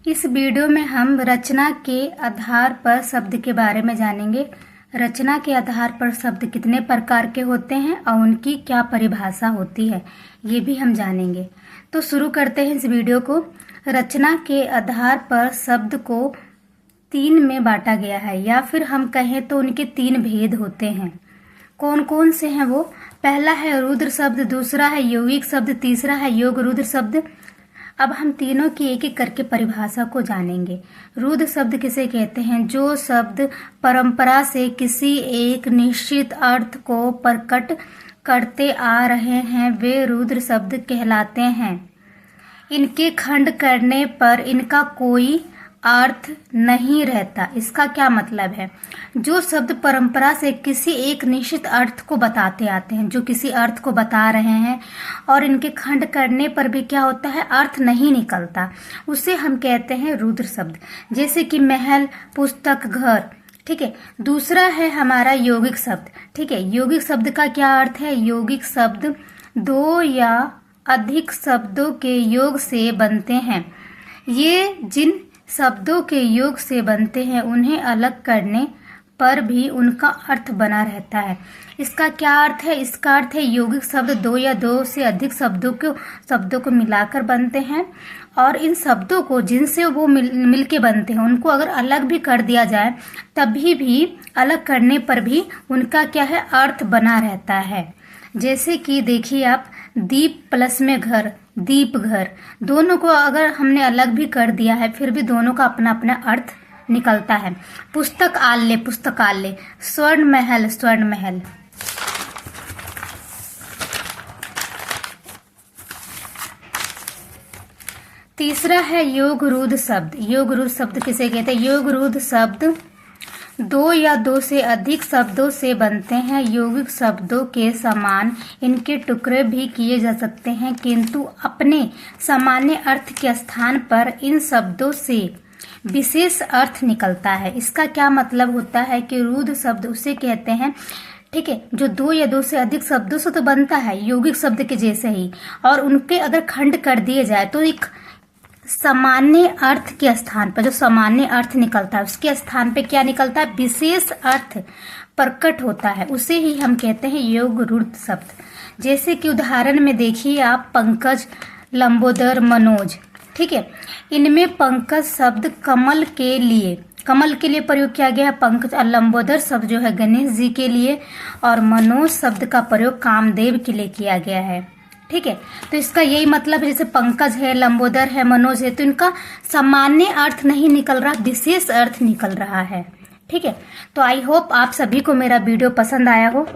इस वीडियो में हम रचना के आधार पर शब्द के बारे में जानेंगे। रचना के आधार पर शब्द कितने प्रकार के होते हैं और उनकी क्या परिभाषा होती है, ये भी हम जानेंगे। तो शुरू करते हैं इस वीडियो को। रचना के आधार पर शब्द को 3 में बांटा गया है, या फिर हम कहें तो उनके 3 भेद होते हैं। कौन कौन से हैं वो? पहला है रुद्र शब्द, दूसरा है यौगिक शब्द, तीसरा है योग रुद्र शब्द। अब हम तीनों की एक एक करके परिभाषा को जानेंगे। रुद्र शब्द किसे कहते हैं? जो शब्द परंपरा से किसी एक निश्चित अर्थ को प्रकट करते आ रहे हैं वे रुद्र शब्द कहलाते हैं। इनके खंड करने पर इनका कोई अर्थ नहीं रहता। इसका क्या मतलब है? जो शब्द परंपरा से किसी एक निश्चित अर्थ को बताते आते हैं, जो किसी अर्थ को बता रहे हैं और इनके खंड करने पर भी क्या होता है, अर्थ नहीं निकलता, उसे हम कहते हैं रुद्र शब्द। जैसे कि महल, पुस्तक, घर। ठीक है। दूसरा है हमारा यौगिक शब्द। ठीक है। यौगिक शब्द का क्या अर्थ है? यौगिक शब्द 2 या अधिक शब्दों के योग से बनते हैं। ये जिन शब्दों के योग से बनते हैं उन्हें अलग करने पर भी उनका अर्थ बना रहता है। इसका क्या अर्थ है? इसका अर्थ है यौगिक शब्द 2 या 2 से अधिक शब्दों को मिलाकर बनते हैं, और इन शब्दों को जिनसे वो मिल के बनते हैं उनको अगर अलग भी कर दिया जाए तभी भी अलग करने पर भी उनका क्या है, अर्थ बना रहता है। जैसे कि देखिए आप, दीप प्लस में घर, दीप घर, दोनों को अगर हमने अलग भी कर दिया है फिर भी दोनों का अपना अपना अर्थ निकलता है। पुस्तक आल्य, पुस्तकालय। स्वर्ण महल, स्वर्ण महल। तीसरा है योग रुद्र शब्द। योग रुद्र शब्द किसे कहते हैं? योग रुद्र शब्द 2 या 2 से अधिक शब्दों से बनते हैं। यौगिक शब्दों के समान इनके टुकड़े भी किए जा सकते हैं, किंतु अपने सामान्य अर्थ के स्थान पर इन शब्दों से विशेष अर्थ निकलता है। इसका क्या मतलब होता है कि रुद्र शब्द उसे कहते हैं, ठीक है, जो 2 या 2 से अधिक शब्दों से तो बनता है यौगिक शब्द के जैसे ही, और उनके अगर खंड कर दिए जाए तो एक सामान्य अर्थ के स्थान पर जो सामान्य अर्थ निकलता है उसके स्थान पे क्या निकलता है, विशेष अर्थ प्रकट होता है, उसे ही हम कहते हैं योग रुद्र शब्द। जैसे कि उदाहरण में देखिए आप, पंकज, लंबोदर, मनोज। ठीक है। इनमें पंकज शब्द कमल के लिए प्रयोग किया गया है, पंकज। और लंबोदर शब्द जो है गणेश जी के लिए, और मनोज शब्द का प्रयोग कामदेव के लिए किया गया है। ठीक है। तो इसका यही मतलब है, जैसे पंकज है, लंबोदर है, मनोज है, तो इनका सामान्य अर्थ नहीं निकल रहा, विशेष अर्थ निकल रहा है। ठीक है। तो आई होप आप सभी को मेरा वीडियो पसंद आया हो।